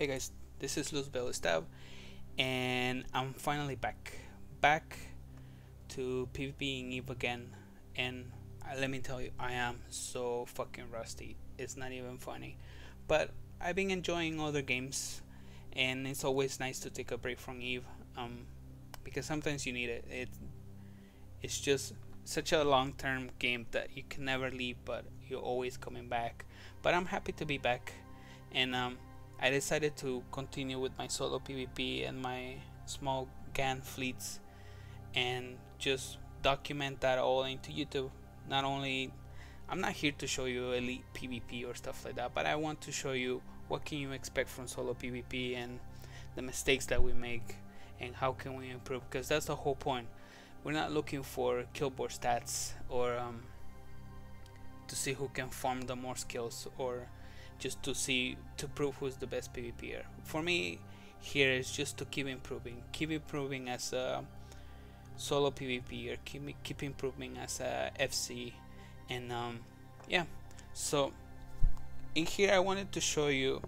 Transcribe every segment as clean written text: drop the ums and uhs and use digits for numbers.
Hey guys, this is Luz Belestav, and I'm finally back to PvP in Eve again. And let me tell you, I am so fucking rusty. It's not even funny, but I've been enjoying other games, and it's always nice to take a break from Eve, because sometimes you need it. It's just such a long-term game that you can never leave, but you're always coming back. But I'm happy to be back, and I decided to continue with my solo PvP and my small GAN fleets and just document that all into YouTube. Not only I'm not here to show you elite PvP or stuff like that, but I want to show you what can you expect from solo PvP and the mistakes that we make and how can we improve, because that's the whole point. We're not looking for kill board stats or to see who can farm the more skills, or just to prove who's the best PvPer. For me, here is just to keep improving as a solo PvPer, keep improving as a FC, and yeah. So in here, I wanted to show you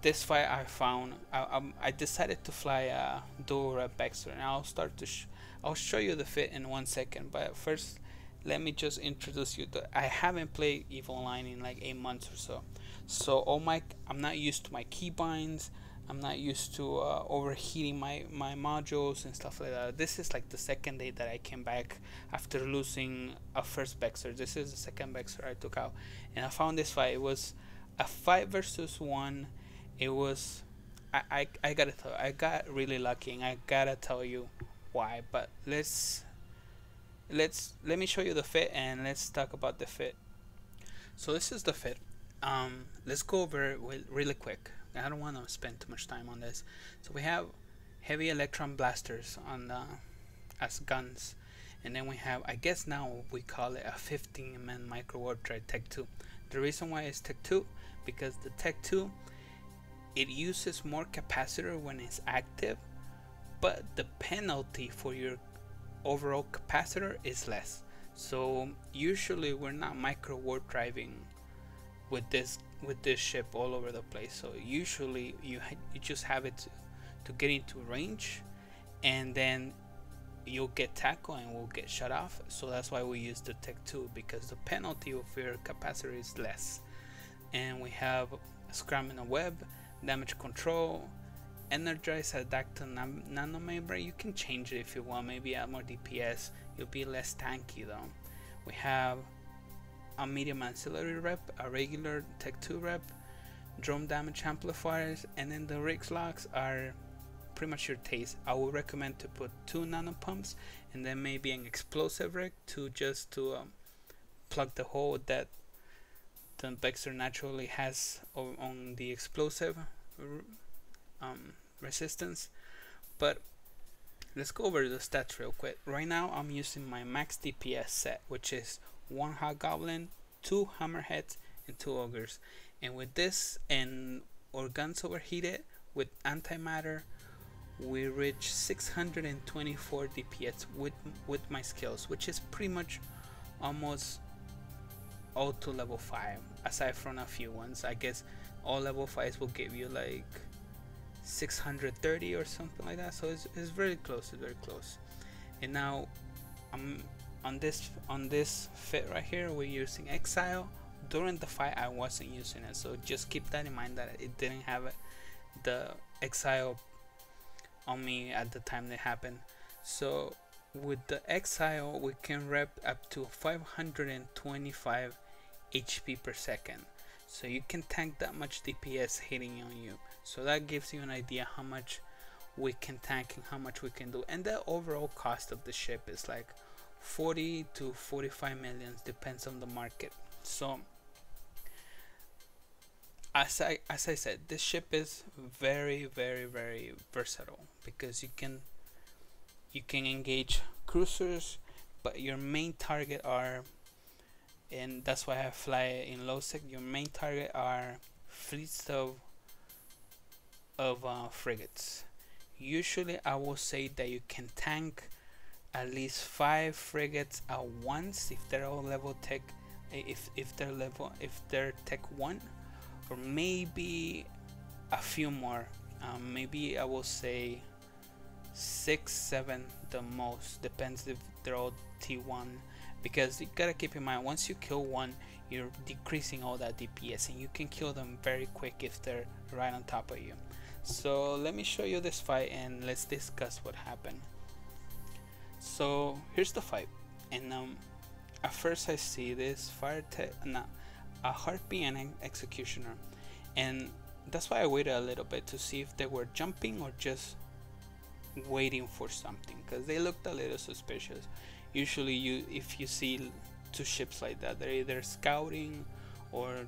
this fight I found. I decided to fly a dual rep Vexor, and I'll show you the fit in 1 second. But first, let me just introduce you. I haven't played EVE Online in like 8 months or so. So I'm not used to my keybinds. I'm not used to overheating my modules and stuff like that. This is like the second day that I came back after losing a first Vexor. This is the second Vexor I took out, and I found this fight. It was a 5 versus 1. It was I gotta tell you, I got really lucky, and I gotta tell you why. But let me show you the fit, and let's talk about the fit. So this is the fit. Let's go over it really quick. I don't want to spend too much time on this. So we have heavy electron blasters on as guns, and then we have, I guess now we call it a 15-man micro warp drive Tech 2. The reason why it's Tech 2, because the Tech 2, it uses more capacitor when it's active, but the penalty for your overall capacitor is less. So usually we're not micro warp driving with this ship all over the place. So usually you just have it to get into range, and then you'll get tackle and will get shut off. So that's why we use the Tech 2, because the penalty of your capacitor is less. And we have scram in a web, damage control, energize adaptive nano membrane. You can change it if you want, maybe add more DPS. You'll be less tanky though. We have a medium ancillary rep, a regular Tech 2 rep, drone damage amplifiers, and then the rigs locks are pretty much your taste. I would recommend to put 2 nano pumps and then maybe an explosive rig to plug the hole that the Vexor naturally has on the explosive resistance. But let's go over the stats real quick. Right now I'm using my max DPS set, which is 1 Hobgoblin, 2 Hammerheads, and 2 Ogres. And with this and our guns overheated with antimatter, we reach 624 DPS with my skills, which is pretty much almost all to level 5, aside from a few ones. I guess all level 5s will give you like 630 or something like that. So it's very close. It's very close. And now on this fit right here, we're using Exile. During the fight I wasn't using it, so just keep that in mind that it didn't have the Exile on me at the time that happened. So with the Exile we can rep up to 525 HP per second, so you can tank that much DPS hitting on you. So that gives you an idea how much we can tank and how much we can do. And the overall cost of the ship is like 40 to 45 millions, depends on the market. So as I said, this ship is very versatile, because you can engage cruisers, but your main target are, and that's why I fly in low sec, your main target are fleets of frigates. Usually I will say that you can tank at least 5 frigates at once if they're all level tech, if they're tech 1, or maybe a few more. Maybe I will say 6, 7 the most, depends if they're all T1, because you gotta keep in mind, once you kill one, you're decreasing all that DPS, and you can kill them very quick if they're right on top of you. So let me show you this fight and let's discuss what happened. So here's the fight, and at first I see this a harpy and an executioner, and that's why I waited a little bit to see if they were jumping or just waiting for something, because they looked a little suspicious. Usually if you see two ships like that, they're either scouting or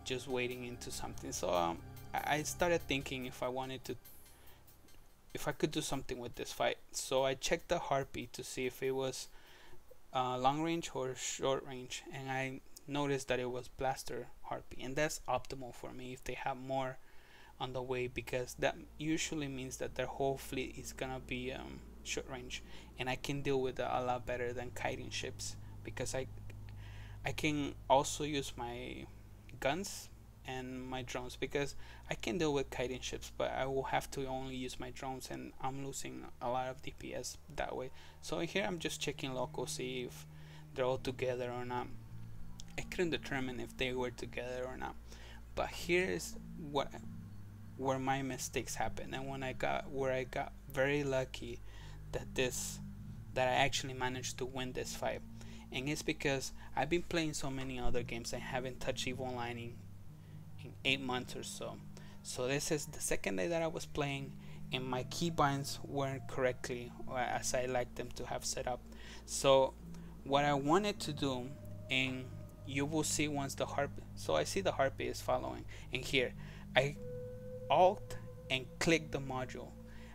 just waiting into something. So I started thinking if I could do something with this fight. So I checked the harpy to see if it was long range or short range, and I noticed that it was blaster harpy, and that's optimal for me if they have more on the way, because that usually means that their whole fleet is gonna be short range, and I can deal with that a lot better than kiting ships, because I can also use my guns and my drones, because I can deal with kiting ships, but I will have to only use my drones, and I'm losing a lot of DPS that way. So here I'm just checking local, see if they're all together or not. I couldn't determine if they were together or not, but here's where my mistakes happened, and where I got very lucky that I actually managed to win this fight. And it's because I've been playing so many other games. I haven't touched EVE Online in 8 months or so. So this is the second day that I was playing, and my keybinds weren't correctly as I like them to have set up. So what I wanted to do, and you will see once the harpy, so I see the harpy is following, and here I alt and click the module.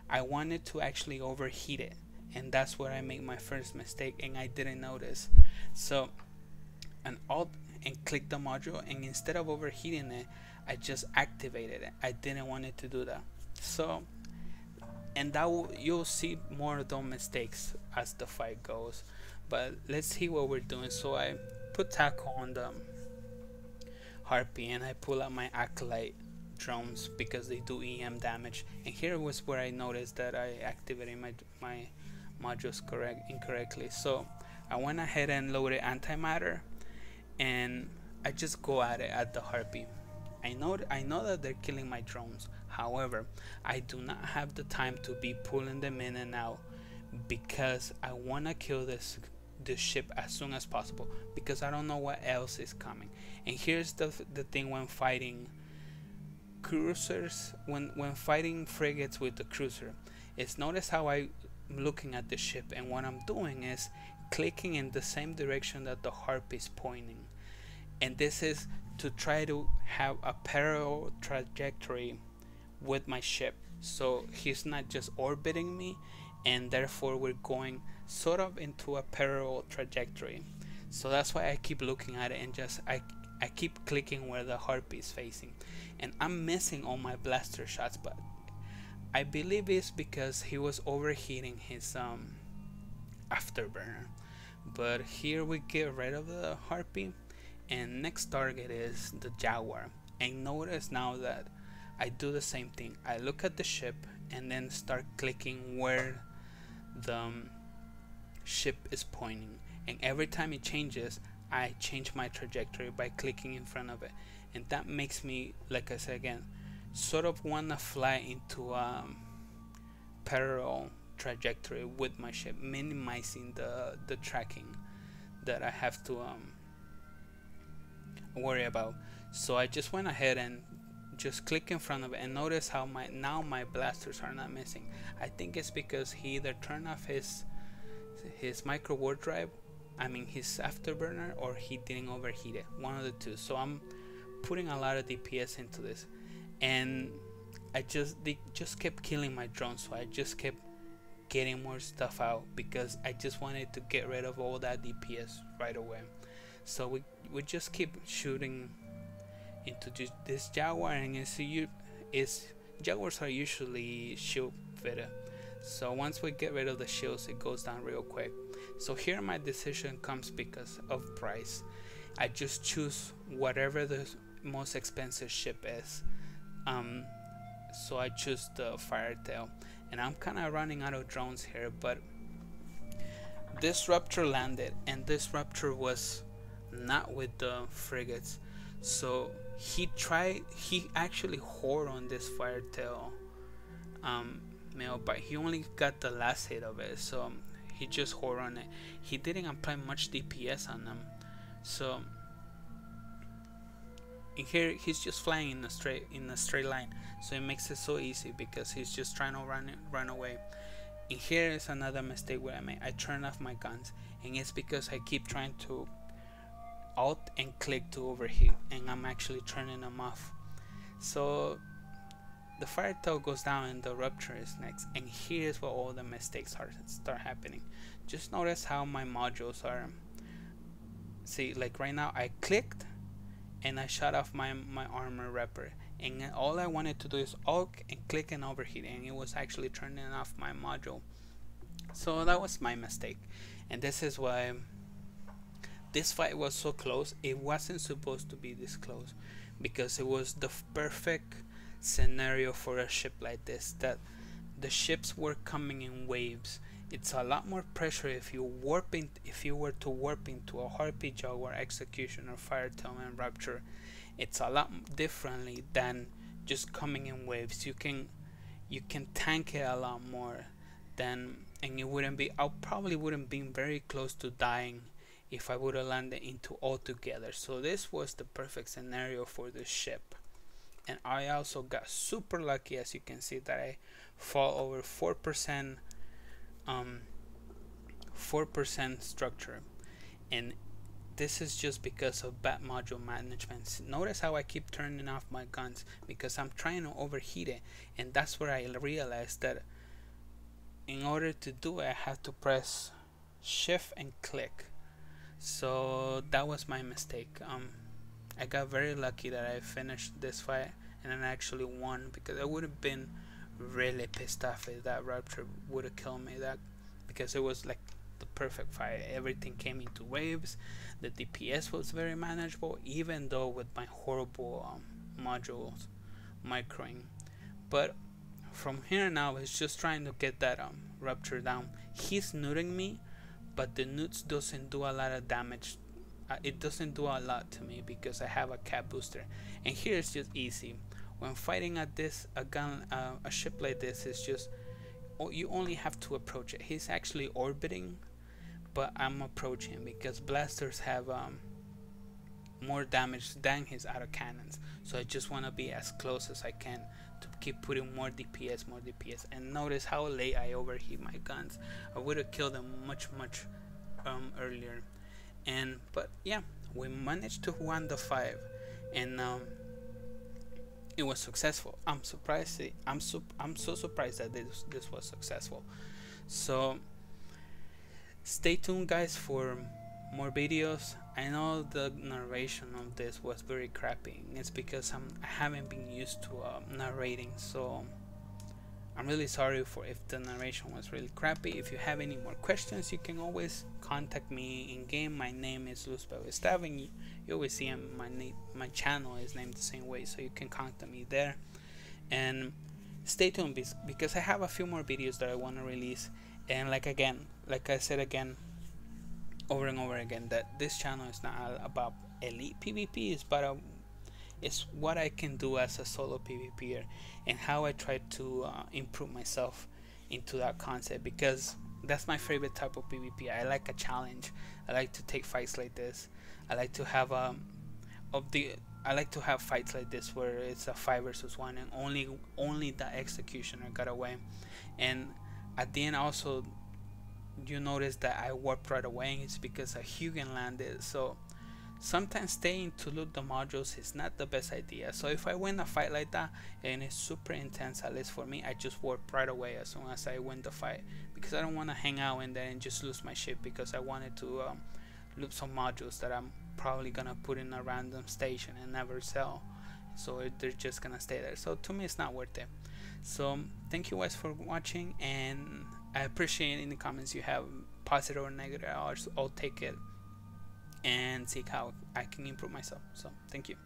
I wanted to actually overheat it, and that's where I made my first mistake, and I didn't notice. So an alt and click the module, and instead of overheating it, I just activated it. I didn't want it to do that. So, and you'll see more of those mistakes as the fight goes. But let's see what we're doing. So I put tackle on the harpy, and I pull out my acolyte drones because they do EM damage. And here was where I noticed that I activated my modules incorrectly. So I went ahead and loaded antimatter, and I just go at it at the harpy. I know that they're killing my drones. However, I do not have the time to be pulling them in and out, because I want to kill this ship as soon as possible, because I don't know what else is coming. And here's the thing when fighting cruisers, when fighting frigates with the cruiser, is notice how I'm looking at the ship, and what I'm doing is clicking in the same direction that the harp is pointing, and this is to try to have a parallel trajectory with my ship, so he's not just orbiting me, and therefore we're going sort of into a parallel trajectory. So that's why I keep looking at it, and just I keep clicking where the harpy is facing, and I'm missing all my blaster shots, but I believe it's because he was overheating his afterburner. But here we get rid of the harpy, and next target is the Jaguar. And notice now that I do the same thing. I look at the ship and then start clicking where the ship is pointing, and every time it changes, I change my trajectory by clicking in front of it, and that makes me, like I said again, sort of wanna fly into a parallel trajectory with my ship, minimizing the tracking that I have to worry about. So I just went ahead and just click in front of it, and notice how now my blasters are not missing. I think it's because he either turned off his micro warp drive, his afterburner, or he didn't overheat it, one of the two. So I'm putting a lot of DPS into this, and they just kept killing my drones, so I just kept getting more stuff out because I just wanted to get rid of all that DPS right away. So we just keep shooting into this Jaguar, and Jaguars are usually shield fitted, so once we get rid of the shields, it goes down real quick. So here my decision comes because of price. I just choose whatever the most expensive ship is. So I choose the Firetail, and I'm kind of running out of drones here, but this Raptor landed, and this Raptor was not with the frigates, so he actually hoard on this Firetail mail, but he only got the last hit of it, so he just hoard on it. He didn't apply much DPS on them, so in here he's just flying in a straight line, so it makes it so easy because he's just trying to run away. And here is another mistake where I made. I turn off my guns, and it's because I keep trying to alt and click to overheat, and I'm actually turning them off. So the Firetail goes down and the Raptor is next, and here's where all the mistakes start happening. Just notice how my modules are. See, like right now I clicked and I shut off my armor repper, and all I wanted to do is alt and click and overheat, and it was actually turning off my module. So that was my mistake, and this is why this fight was so close. It wasn't supposed to be this close, because it was the perfect scenario for a ship like this, that the ships were coming in waves. It's a lot more pressure if you were to warp into a Harpy, Jaguar, Executioner, Firetail, and Raptor. It's a lot differently than just coming in waves. You can tank it a lot more than, and it wouldn't be. I probably wouldn't be very close to dying if I would have landed into all together. So this was the perfect scenario for this ship, and I also got super lucky, as you can see, that I fall over 4% structure, and this is just because of bad module management. Notice how I keep turning off my guns because I'm trying to overheat it, and that's where I realized that in order to do it I have to press shift and click. So that was my mistake. I got very lucky that I finished this fight and then actually won, because I would have been really pissed off if that Raptor would have killed me, because it was like the perfect fight. Everything came into waves. The DPS was very manageable, even though with my horrible modules microing. But from here now it's just trying to get that Raptor down. He's neuting me, but the newts doesn't do a lot of damage. It doesn't do a lot to me because I have a cap booster, and here it's just easy. When fighting at this a ship like this, is just you only have to approach it. He's actually orbiting, but I'm approaching because blasters have more damage than his autocannons. So I just want to be as close as I can to keep putting more DPS, And notice how late I overheat my guns. I would have killed them much earlier. But yeah, we managed to win the 5, and it was successful. I'm surprised. I'm so surprised that this was successful. So stay tuned, guys, for more videos. I know the narration of this was very crappy. It's because I haven't been used to narrating, so I'm really sorry for if the narration was really crappy. If you have any more questions, you can always contact me in game. My name is Luzbel, and you always see my channel is named the same way, so you can contact me there. And stay tuned because I have a few more videos that I want to release. And like I said again, over and over again, that this channel is not about elite PvPs, but it's what I can do as a solo PvPer and how I try to improve myself into that concept, because that's my favorite type of PvP. I like a challenge. I like to take fights like this. I like to have fights like this where it's a 5 versus 1 and only the executioner got away. And at the end also, you notice that I warped right away, and it's because a Hugin landed. So sometimes staying to loot the modules is not the best idea. So if I win a fight like that and it's super intense, at least for me, I just warp right away as soon as I win the fight, because I don't want to hang out in there and just lose my ship because I wanted to loot some modules that I'm probably gonna put in a random station and never sell. So they're just gonna stay there. So to me, it's not worth it. So thank you guys for watching, and I appreciate any comments you have, positive or negative. I'll take it and see how I can improve myself. So thank you.